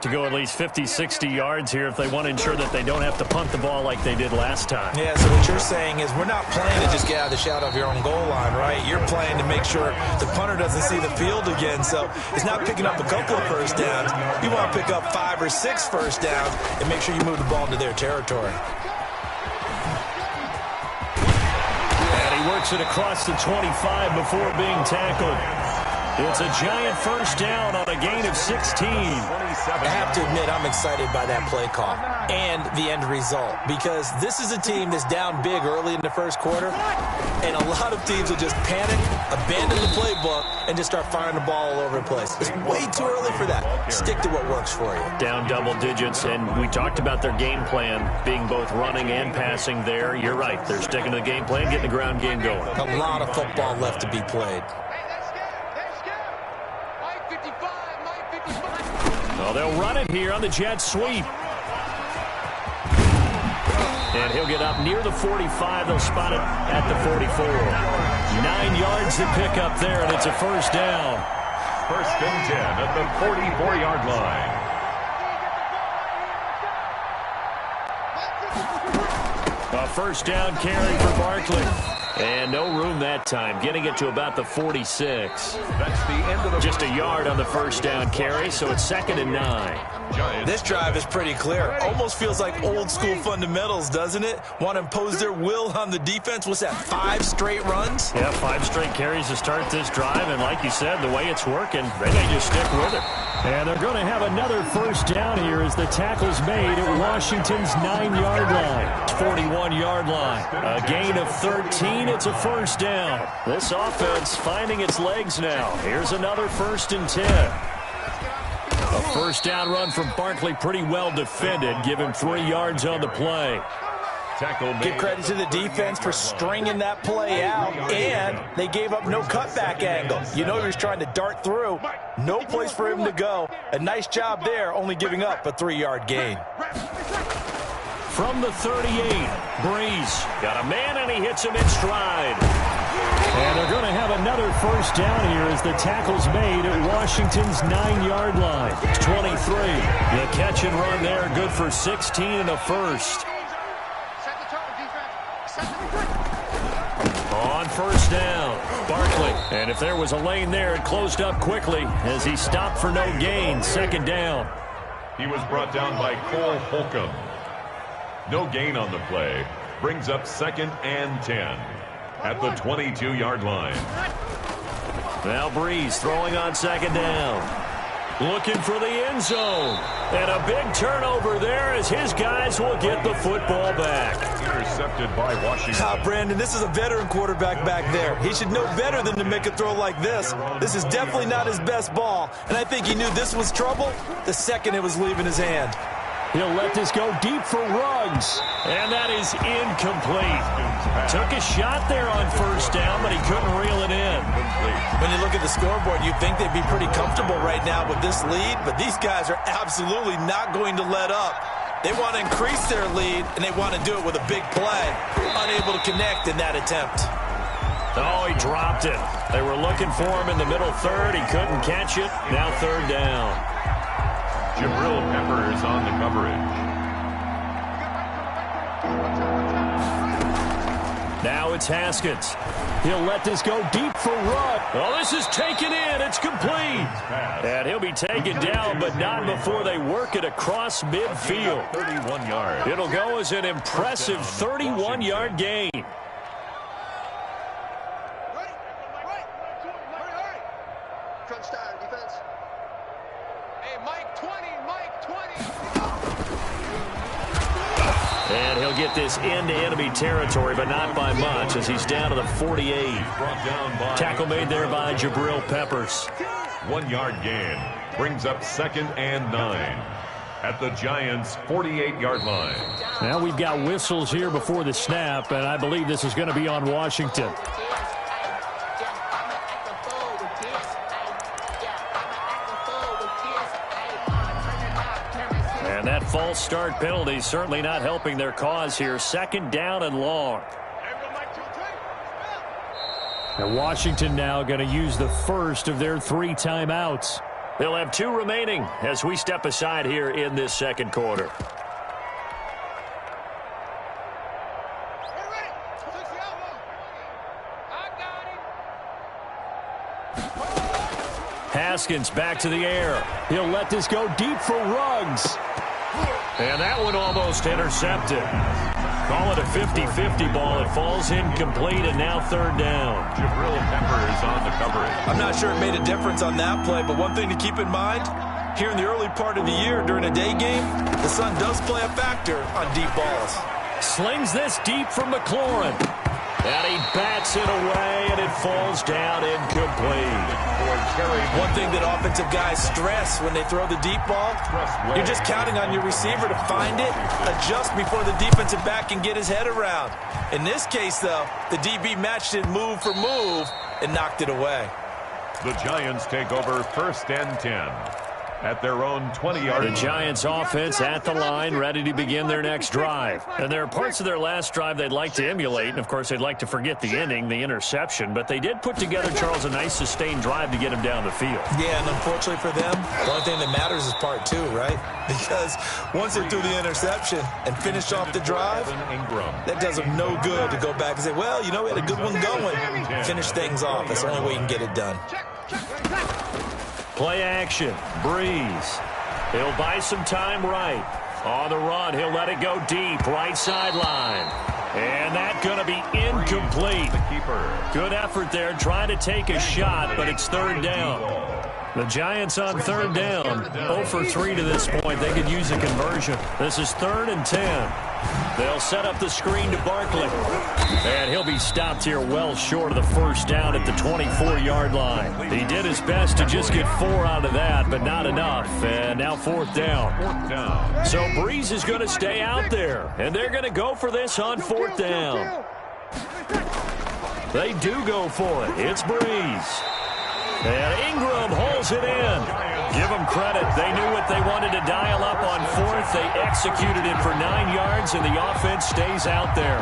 To go at least 50, 60 yards here if they want to ensure that they don't have to punt the ball like they did last time. Yeah, so what you're saying is we're not playing to just get out of the shadow of your own goal line, right? You're playing to make sure the punter doesn't see the field again. So it's not picking up a couple of first downs. You want to pick up 5 or 6 first downs and make sure you move the ball into their territory. And he works it across the 25 before being tackled. It's a giant first down on a gain of 16. I have to admit, I'm excited by that play call and the end result because this is a team that's down big early in the first quarter, and a lot of teams will just panic, abandon the playbook, and just start firing the ball all over the place. It's way too early for that. Stick to what works for you. Down double digits, and we talked about their game plan being both running and passing there. You're right. They're sticking to the game plan, getting the ground game going. A lot of football left to be played. Well, they'll run it here on the jet sweep. And he'll get up near the 45. They'll spot it at the 44. 9 yards to pick up there, and it's a first down. First and 10 at the 44-yard line. A first down carry for Barkley. And no room that time, getting it to about the 46. That's the end of the just a yard on the first down carry, so it's 2nd and 9. This drive is pretty clear. Almost feels like old school fundamentals, doesn't it? Want to impose their will on the defense. What's that, 5 straight runs? Yeah, 5 straight carries to start this drive, and like you said, the way it's working, they may just stick with it. And they're going to have another first down here as the tackle's made at Washington's 9-yard line. 41-yard line. A gain of 13. It's a first down. This offense finding its legs now. Here's another 1st and 10. A first down run from Barkley, pretty well defended. Give him 3 yards on the play. Give credit to the defense for stringing that play out, and they gave up no cutback angle. You know he was trying to dart through. No place for him to go. A nice job there, only giving up a 3-yard gain. From the 38, Breeze got a man, and he hits him in stride. And they're going to have another first down here as the tackle's made at Washington's 9-yard line. It's 23. The catch and run there, good for 16 and a first. On first down, Barkley. And if there was a lane there, it closed up quickly as he stopped for no gain. 2nd down. He was brought down by Cole Holcomb. No gain on the play. Brings up 2nd and 10 at the 22-yard line. Now Breeze throwing on 2nd down. Looking for the end zone. And a big turnover there as his guys will get the football back. Intercepted by Washington. Brandon, this is a veteran quarterback back there. He should know better than to make a throw like this. This is definitely not his best ball. And I think he knew this was trouble the second it was leaving his hand. He'll let this go deep for Ruggs. And that is incomplete. Took a shot there on first down, but he couldn't reel it in. When you look at the scoreboard, you'd think they'd be pretty comfortable right now with this lead, but these guys are absolutely not going to let up. They want to increase their lead, and they want to do it with a big play. Unable to connect in that attempt. Oh, he dropped it. They were looking for him in the middle third. He couldn't catch it. Now 3rd down. Jabril Peppers on the coverage. Now it's Haskins. He'll let this go deep for Rudd. Oh, this is taken in. It's complete. And he'll be taken down, but not before they work it across midfield. 31 yards. It'll go as an impressive 31-yard gain. And he'll get this into enemy territory, but not by much as he's down to the 48. Tackle made there by Jabril Peppers. 1-yard gain. Brings up 2nd and 9 at the Giants' 48-yard line. Now we've got whistles here before the snap, and I believe this is going to be on Washington. And that false start penalty certainly not helping their cause here. 2nd down and long. And Washington now going to use the first of their 3 timeouts. They'll have 2 remaining as we step aside here in this second quarter. Haskins back to the air. He'll let this go deep for Ruggs. And that one almost intercepted. Call it a 50-50 ball. It falls incomplete, and now third down. Jabril Pepper is on the coverage. I'm not sure it made a difference on that play, but one thing to keep in mind, here in the early part of the year during a day game, the sun does play a factor on deep balls. Slings this deep from McLaurin. And he bats it away, and it falls down incomplete. One thing that offensive guys stress when they throw the deep ball, you're just counting on your receiver to find it, adjust before the defensive back can get his head around. In this case, though, the DB matched it move for move and knocked it away. The Giants take over 1st and 10 at their own 20-yard line. The Giants offense at the line, ready to begin their next drive. And there are parts of their last drive they'd like to emulate, and of course they'd like to forget the ending, the interception, but they did put together, Charles, a nice sustained drive to get him down the field. Yeah, and unfortunately for them, the only thing that matters is part 2, right? Because once they threw the interception and finished off the drive, that does them no good to go back and say, well, you know, we had a good one going. Finish things off. That's the only way you can get it done. Play action. Breeze. He'll buy some time right. On the run, he'll let it go deep. Right sideline. And that's going to be incomplete. Good effort there trying to take a shot, but it's third down. The Giants on third down. 0 for 3 to this point. They could use a conversion. This is 3rd and 10. They'll set up the screen to Barkley. And he'll be stopped here well short of the first down at the 24-yard line. He did his best to just get 4 out of that, but not enough. And now 4th down. So Breeze is going to stay out there. And they're going to go for this on 4th down. They do go for it. It's Breeze. And Ingram holds it in. Give them credit. They knew what they wanted to dial up on 4th. They executed it for 9 yards, and the offense stays out there.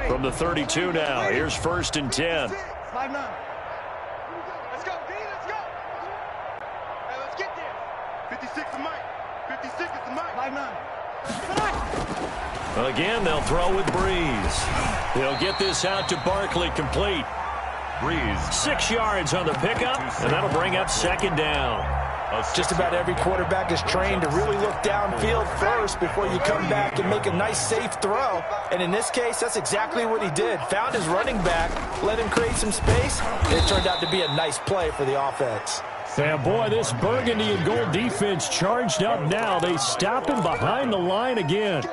From the 32 now, here's 1st and 10. 5-9. Let's go, D. Let's go. Hey, let's get there. 56 is Mike. 56 is the Mike. 5-9. Again, they'll throw with Breeze. He'll get this out to Barkley, complete. Breeze. 6 yards on the pickup, and that'll bring up 2nd down. Just about every quarterback is trained to really look downfield first before you come back and make a nice, safe throw. And in this case, that's exactly what he did. Found his running back, let him create some space. It turned out to be a nice play for the offense. And boy, this burgundy and gold defense charged up now. They stop him behind the line again.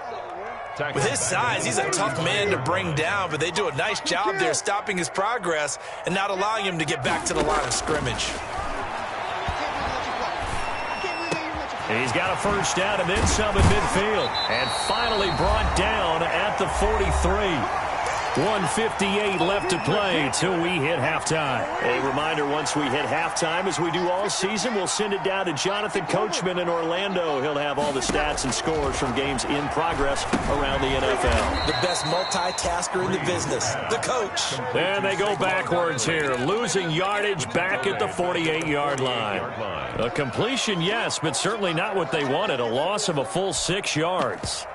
With his size, he's a tough man to bring down, but they do a nice job there stopping his progress and not allowing him to get back to the line of scrimmage. He's got a first down and then some in midfield. And finally brought down at the 43. 1:58 left to play till we hit halftime. A reminder, once we hit halftime, as we do all season, we'll send it down to Jonathan Coachman in Orlando. He'll have all the stats and scores from games in progress around the NFL. The best multitasker in the business, the coach. And they go backwards here, losing yardage back at the 48-yard line. A completion, yes, but certainly not what they wanted. A loss of a full 6 yards.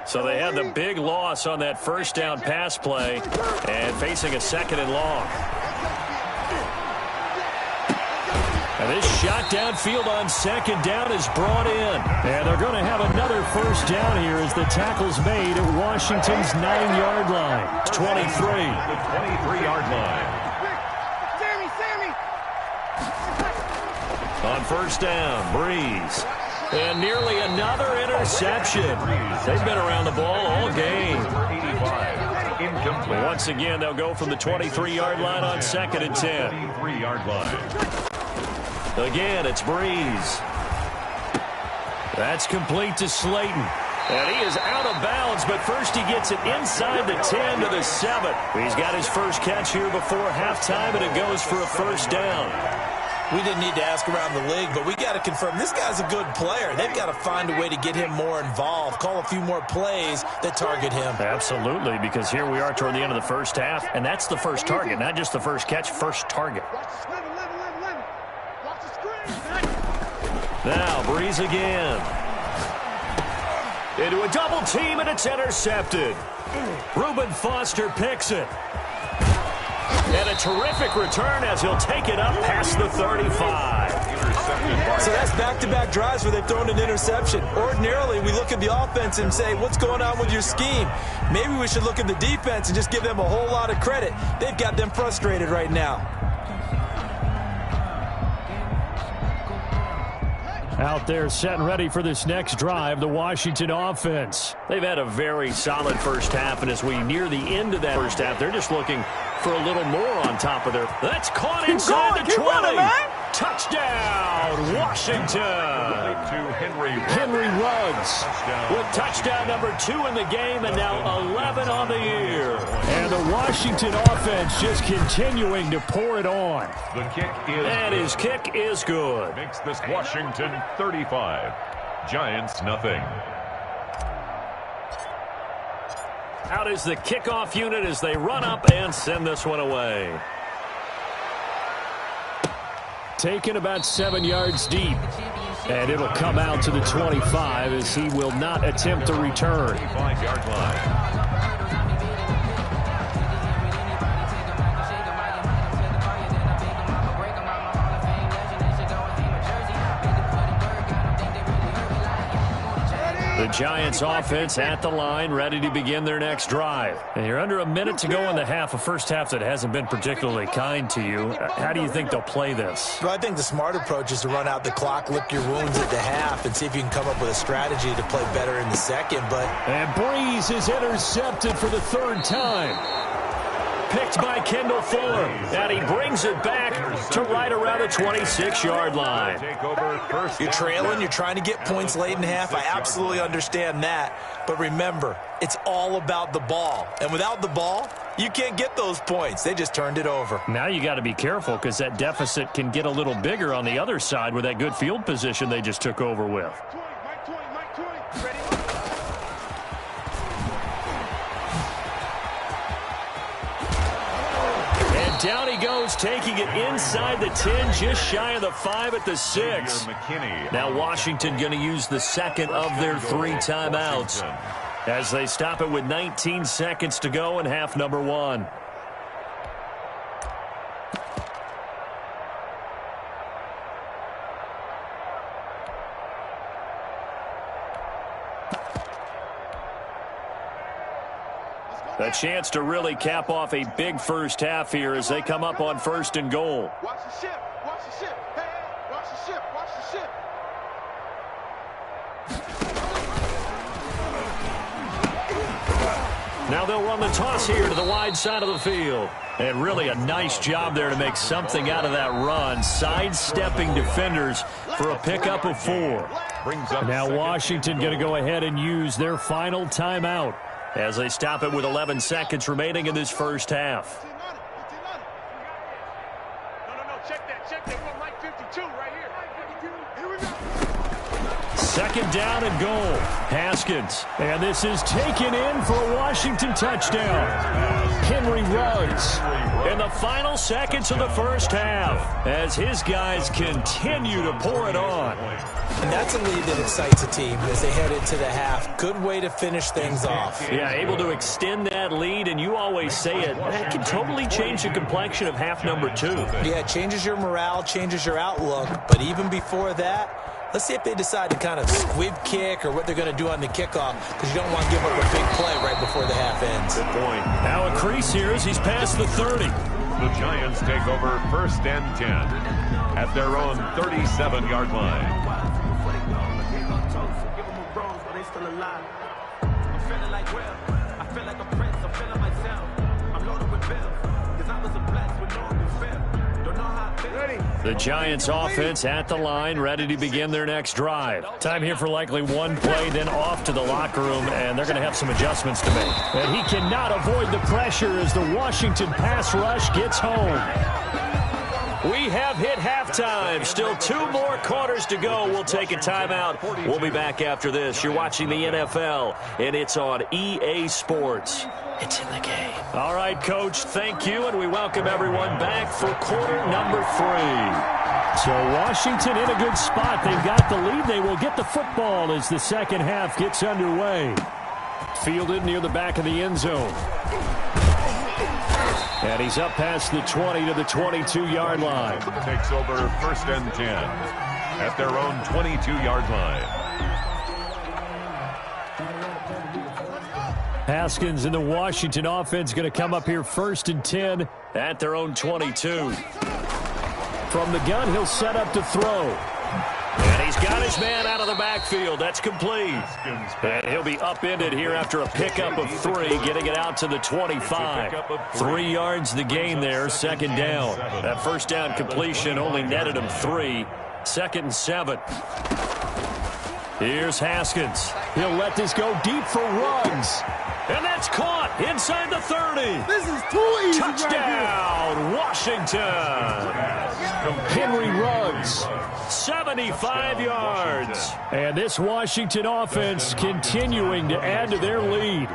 So they had the big loss on that first down pass play and facing a 2nd and long. And this shot downfield on 2nd down is brought in. And they're going to have another first down here as the tackle's made at Washington's 9-yard line. 23. The 23-yard line. On first down, Breeze. And nearly another interception. They've been around the ball all game. Once again, they'll go from the 23-yard line on 2nd and 10. 23-yard line. Again, it's Breeze. That's complete to Slayton. And he is out of bounds, but first he gets it inside the 10 to the 7. He's got his first catch here before halftime, and it goes for a first down. We didn't need to ask around the league, but we got to confirm this guy's a good player. They've got to find a way to get him more involved, call a few more plays that target him. Absolutely, because here we are toward the end of the first half, and that's the first target, not just the first catch, first target. Now, Breeze again. Into a double team, and it's intercepted. Reuben Foster picks it. And a terrific return as he'll take it up past the 35. So that's back-to-back drives where they've thrown an interception. Ordinarily, we look at the offense and say, what's going on with your scheme? Maybe we should look at the defense and just give them a whole lot of credit. They've got them frustrated right now. Out there set and ready for this next drive, the Washington offense. They've had a very solid first half, and as we near the end of that first half, they're just looking for a little more on top of their... That's caught inside the 20. Touchdown, Washington. Henry Ruggs with touchdown number 2 in the game, and now 11 on the year. And the Washington offense just continuing to pour it on. The kick is and his kick is good. Makes this Washington 35. Giants nothing. Out is the kickoff unit as they run up and send this one away. Taken about 7 yards deep. And it'll come out to the 25 as he will not attempt to return. 5-yard line. The Giants offense at the line, ready to begin their next drive. And you're under a minute to go in the half, a first half that hasn't been particularly kind to you. How do you think they'll play this? Well, I think the smart approach is to run out the clock, lick your wounds at the half, and see if you can come up with a strategy to play better in the second. And Breeze is intercepted for the 3rd time. Picked by Kendall Fuller, and he brings it back to right around the 26-yard line. You're trailing, you're trying to get points late in half. I absolutely understand that. But remember, it's all about the ball. And without the ball, you can't get those points. They just turned it over. Now you got to be careful because that deficit can get a little bigger on the other side with that good field position they just took over with. Down he goes, taking it inside the 10, just shy of the 5 at the 6. Now Washington going to use the second of their 3 timeouts as they stop it with 19 seconds to go in half number 1. A chance to really cap off a big first half here as they come up on 1st and goal. Watch the ship. Watch the ship. Hey, hey, watch the ship. Watch the ship. Now they'll run the toss here to the wide side of the field. And really a nice job there to make something out of that run, sidestepping defenders for a pickup of 4. Now Washington going to go ahead and use their final timeout as they stop it with 11 seconds remaining in this first half. Check that. We're Mike 52 right here. Here we go. 2nd down and goal. Haskins. And this is taken in for a Washington touchdown. Henry Ruggs in the final seconds of the first half as his guys continue to pour it on. And that's a lead that excites a team as they head into the half. Good way to finish things off. Yeah, able to extend that lead, and you always say it, that can totally change the complexion of half number 2. Yeah, it changes your morale, changes your outlook. But even before that, let's see if they decide to kind of squib kick or what they're going to do on the kickoff, because you don't want to give up a big play right before the half ends. Good point. Now a crease here as he's past the 30. The Giants take over 1st and 10 at their own 37-yard line. I'm feeling like Will. I feel like a prince. I'm feeling myself. I'm loaded with bills. Cause I was a blessed with no one feel. Don't know The Giants offense at the line, ready to begin their next drive. Time here for likely one play, then off to the locker room, and they're going to have some adjustments to make. And he cannot avoid the pressure as the Washington pass rush gets home. We have hit halftime. Still 2 more quarters to go. We'll take a timeout. We'll be back after this. You're watching the NFL, and it's on EA Sports. It's in the game. All right, Coach, thank you, and we welcome everyone back for quarter number 3. So Washington in a good spot. They've got the lead. They will get the football as the second half gets underway. Fielded near the back of the end zone. And he's up past the 20 to the 22-yard line. Takes over 1st and 10 at their own 22-yard line. Haskins in the Washington offense going to come up here 1st and 10 at their own 22. From the gun, he'll set up to throw. And he's got his man out of the backfield. That's complete. And he'll be upended here after a pickup of 3, getting it out to the 25. 3 yards the gain there, 2nd down. That 1st down completion only netted him 3. 2nd and 7. Here's Haskins. He'll let this go deep for Ruggs. And that's caught inside the 30. This is too easy. Touchdown, Washington. Henry Ruggs, 75 yards. And this Washington offense continuing to add to their lead.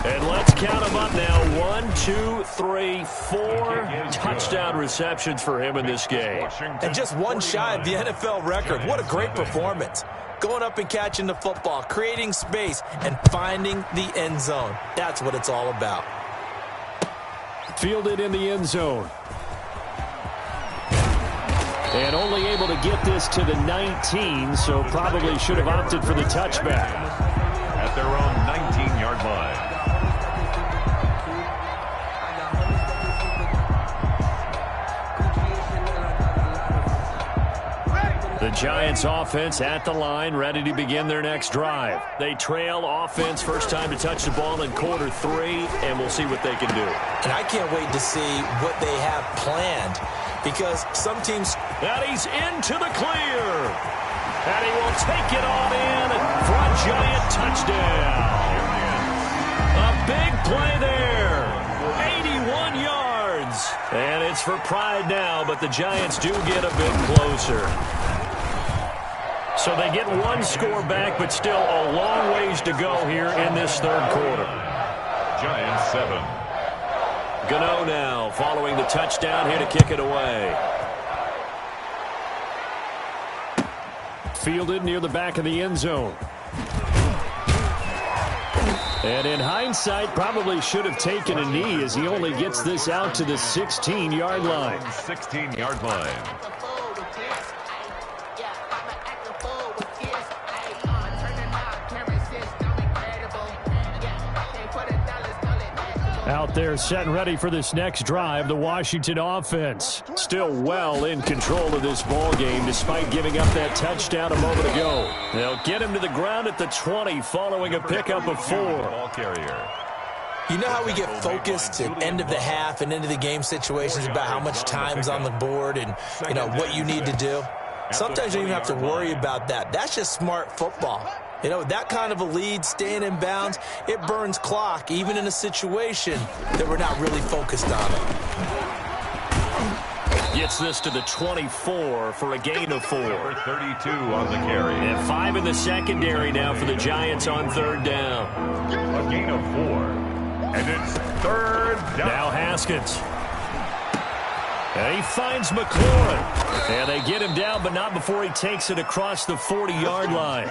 And let's count them up now. 1, 2, 3, 4 touchdown receptions for him in this game. And just one shy of the NFL record. What a great performance. Going up and catching the football, creating space, and finding the end zone. That's what it's all about. Fielded in the end zone. And only able to get this to the 19, so probably should have opted for the touchback. At their own 19-yard line. The Giants offense at the line, ready to begin their next drive. They trail offense, first time to touch the ball in quarter 3, and we'll see what they can do. And I can't wait to see what they have planned, because some teams... And he's into the clear. And he will take it on in for a Giant touchdown. A big play there. 81 yards. And it's for pride now, but the Giants do get a bit closer. So they get 1 score back, but still a long ways to go here in this 3rd quarter. Giants 7. Gano now following the touchdown here to kick it away. Fielded near the back of the end zone. And in hindsight, probably should have taken a knee as he only gets this out to the 16-yard line. 16-yard line. Out there set and ready for this next drive, the Washington offense. Still well in control of this ball game despite giving up that touchdown a moment ago. They'll get him to the ground at the 20 following a pickup of 4. Ball carrier. You know how we get focused at end of the half and into the game situations about how much time's on the board and, you know, what you need to do? Sometimes you don't even have to worry about that. That's just smart football. You know, that kind of a lead, staying in bounds, it burns clock, even in a situation that we're not really focused on it. Gets this to the 24 for a gain of 4. 32 on the carry. And 5 in the secondary now for the Giants on 3rd down. A gain of 4. And it's 3rd down. Now Haskins. And he finds McLaurin. And they get him down, but not before he takes it across the 40-yard line.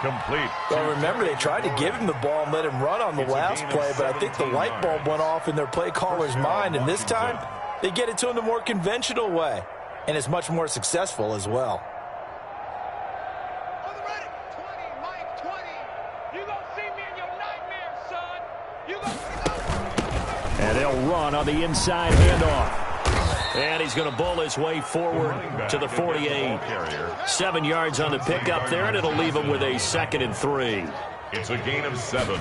Complete. Well, remember, they tried to give him the ball and let him run on the last play, but I think the light bulb went off in their play caller's mind, and this time they get it to him the more conventional way, and it's much more successful as well. And they'll run on the inside handoff. And he's going to bowl his way forward to the 48. 7 yards on the pickup there, and it'll leave him with a 2nd and 3. It's a gain of 7.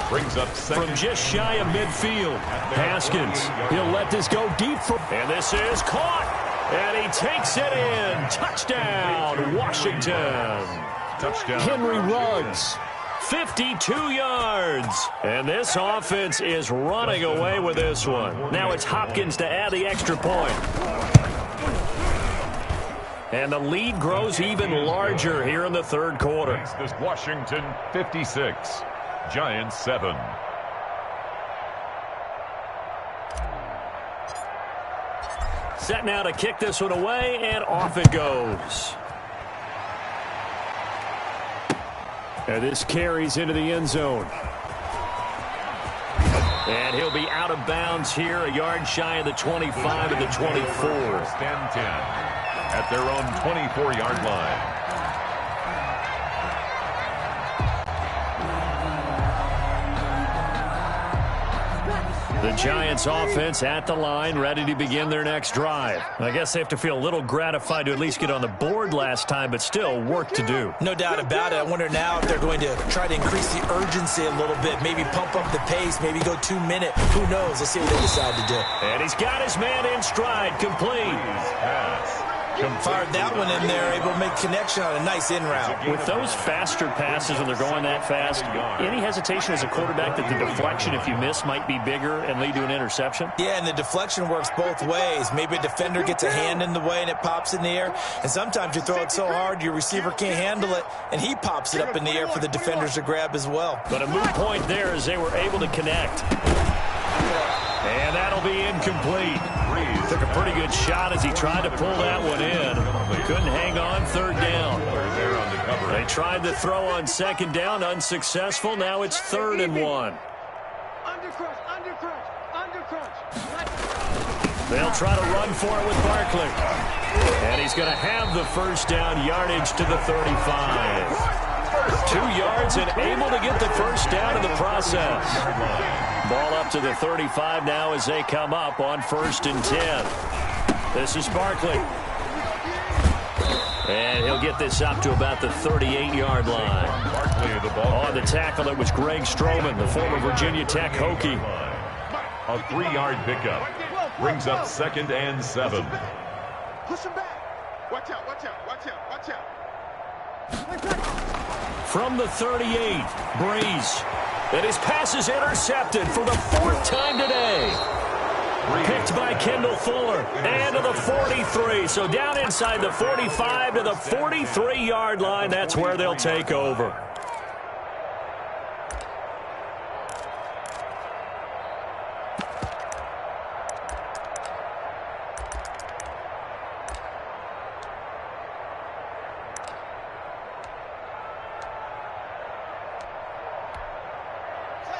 Brings up second. From just shy of midfield, Haskins. He'll let this go deep. And this is caught. And he takes it in. Touchdown, Washington. Touchdown. Henry Ruggs. 52 yards. And this offense is running away with this one. Now it's Hopkins to add the extra point. And the lead grows even larger here in the third quarter. This Washington 56, Giants 7. Set now to kick this one away, and off it goes. And this carries into the end zone. And he'll be out of bounds here, a yard shy of the 25 and the 24. First and 10 at their own 24-yard line. The Giants offense at the line, ready to begin their next drive. I guess they have to feel a little gratified to at least get on the board last time, but still work to do. No doubt about it. I wonder now if they're going to try to increase the urgency a little bit, maybe pump up the pace, maybe go 2-minute. Who knows? Let's see what they decide to do. And he's got his man in stride, complete. Fired that one in there, able to make connection on a nice in route. With those faster passes when they're going that fast, any hesitation as a quarterback that the deflection, if you miss, might be bigger and lead to an interception? Yeah, and the deflection works both ways. Maybe a defender gets a hand in the way and it pops in the air. And sometimes you throw it so hard your receiver can't handle it, and he pops it up in the air for the defenders to grab as well. But a moot point there as they were able to connect. And that'll be incomplete. Took a pretty good shot as he tried to pull that one in. Couldn't hang on third down. They tried to throw on second down, unsuccessful. Now it's 3rd and 1. They'll try to run for it with Barkley. And he's going to have the first down, yardage to the 35. 2 yards and able to get the first down in the process. Ball up to the 35 now as they come up on 1st and 10. This is Barkley. And he'll get this up to about the 38-yard line. Barkley, the ball. On the tackle, it was Greg Stroman, the former Virginia Tech Hokie. A 3-yard pickup. Brings up 2nd and 7. Push him back. Watch out, watch out, watch out, watch out. From the 38, Breeze. And his pass is intercepted for the 4th time today. Picked by Kendall Fuller. And to the 43. So down inside the 45 to the 43-yard line. That's where they'll take over.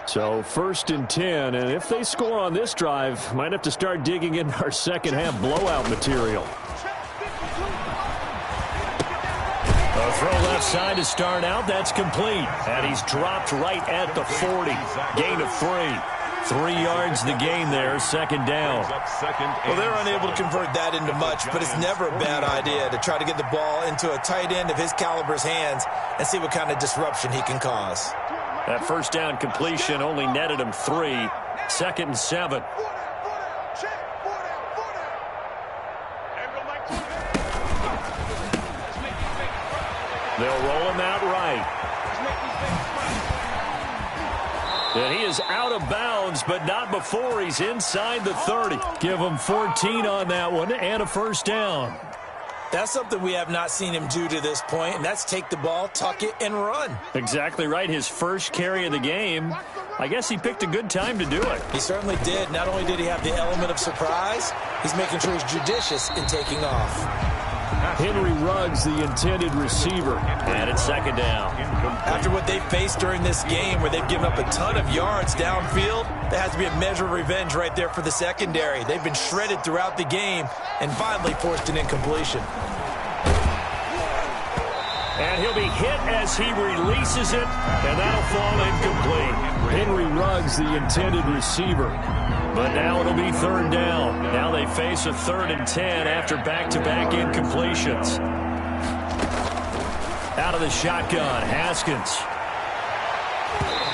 So 1st and 10, and if they score on this drive, might have to start digging in our second half blowout material. A throw left side to start out, that's complete. And he's dropped right at the 40. Gain of 3. 3 yards the gain there, 2nd down. Well, they're unable to convert that into much, but it's never a bad idea to try to get the ball into a tight end of his caliber's hands and see what kind of disruption he can cause. That first down completion only netted him 3. 2nd and 7. They'll roll him out right. And he is out of bounds, but not before he's inside the 30. Give him 14 on that one and a first down. That's something we have not seen him do to this point, and that's take the ball, tuck it, and run. Exactly right. His first carry of the game. I guess he picked a good time to do it. He certainly did. Not only did he have the element of surprise, he's making sure he's judicious in taking off. Henry Ruggs, the intended receiver. And it's 2nd down. After what they've faced during this game where they've given up a ton of yards downfield, there has to be a measure of revenge right there for the secondary. They've been shredded throughout the game and finally forced an incompletion. And he'll be hit as he releases it, and that'll fall incomplete. Henry Ruggs, the intended receiver. But now it'll be 3rd down. Now they face a 3rd and 10 after back-to-back incompletions. Out of the shotgun, Haskins.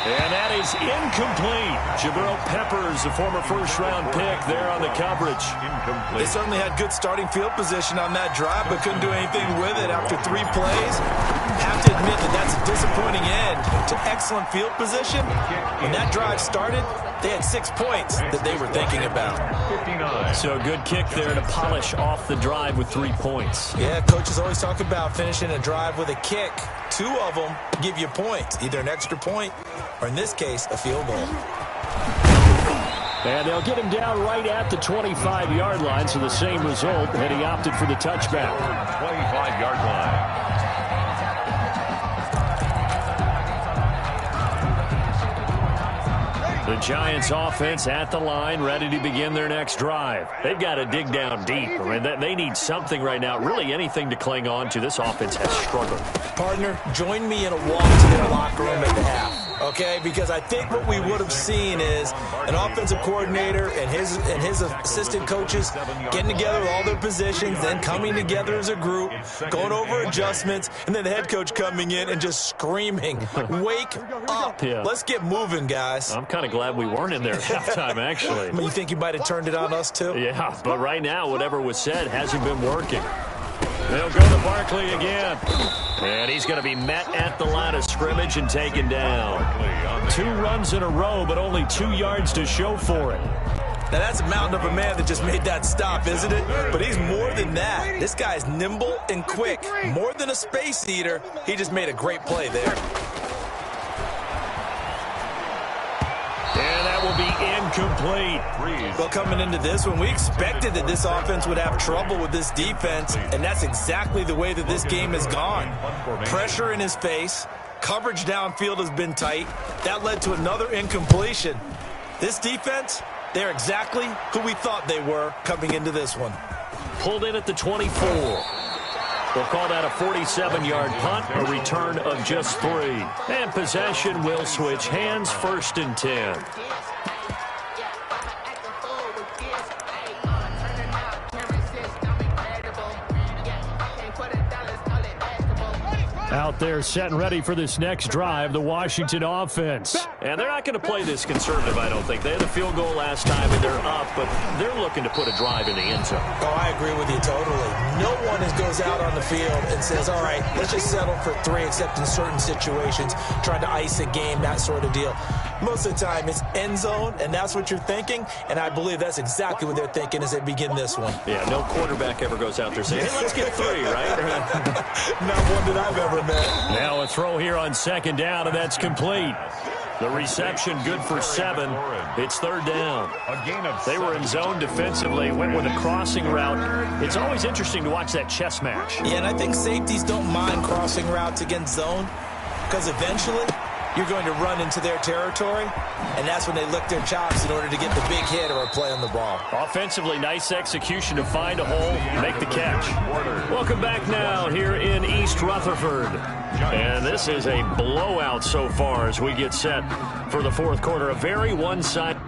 And that is incomplete. Jabril Peppers, a former first-round pick there on the coverage. Incomplete. They certainly had good starting field position on that drive, but couldn't do anything with it after 3 plays. Have to admit that that's a disappointing end to excellent field position. When that drive started, they had 6 points that they were thinking about. 59. So a good kick there to polish off the drive with 3 points. Yeah, coaches always talk about finishing a drive with a kick. 2 of them give you points, either an extra point or, in this case, a field goal. And they'll get him down right at the 25-yard line, so the same result, and he opted for the touchback. 25-yard line. The Giants offense at the line, ready to begin their next drive. They've got to dig down deep. I mean, they need something right now, really anything to cling on to. This offense has struggled. Partner, join me in a walk to their locker room at the half, okay? Because I think what we would have seen is an offensive coordinator and his assistant coaches getting together with all their positions, then coming together as a group, going over adjustments, and then the head coach coming in and just screaming, "Wake up. Yeah. Let's get moving, guys." I'm kind of glad we weren't in there at halftime, actually. I mean, you think you might have turned it on us, too? Yeah, but right now, whatever was said hasn't been working. They'll go to Barkley again. And he's going to be met at the line of scrimmage and taken down. 2 runs in a row, but only 2 yards to show for it. Now, that's a mountain of a man that just made that stop, isn't it? But he's more than that. This guy's nimble and quick. More than a space eater, he just made a great play there. And that will be incomplete. Well, coming into this one, we expected that this offense would have trouble with this defense, and that's exactly the way that this game has gone. Pressure in his face. Coverage downfield has been tight. That led to another incompletion. This defense, they're exactly who we thought they were coming into this one. Pulled in at the 24. We'll call that a 47-yard punt, a return of just 3. And possession will switch hands, 1st and 10. Out there set and ready for this next drive, the Washington offense. And they're not going to play this conservative, I don't think. They had a field goal last time, and they're up, but they're looking to put a drive in the end zone. Oh, I agree with you totally. No one goes out on the field and says, all right, let's just settle for 3, except in certain situations, trying to ice a game, that sort of deal. Most of the time, it's end zone, and that's what you're thinking, and I believe that's exactly what they're thinking as they begin this one. Yeah, no quarterback ever goes out there saying, hey, let's get 3, right? Not one that I've ever met. Now a throw here on 2nd down, and that's complete. The reception good for 7. It's 3rd down. They were in zone defensively, went with a crossing route. It's always interesting to watch that chess match. Yeah, and I think safeties don't mind crossing routes against zone because eventually you're going to run into their territory, and that's when they lick their chops in order to get the big hit or a play on the ball. Offensively, nice execution to find a hole, make the catch. Welcome back now here in East Rutherford. And this is a blowout so far as we get set for the 4th quarter. A very one-sided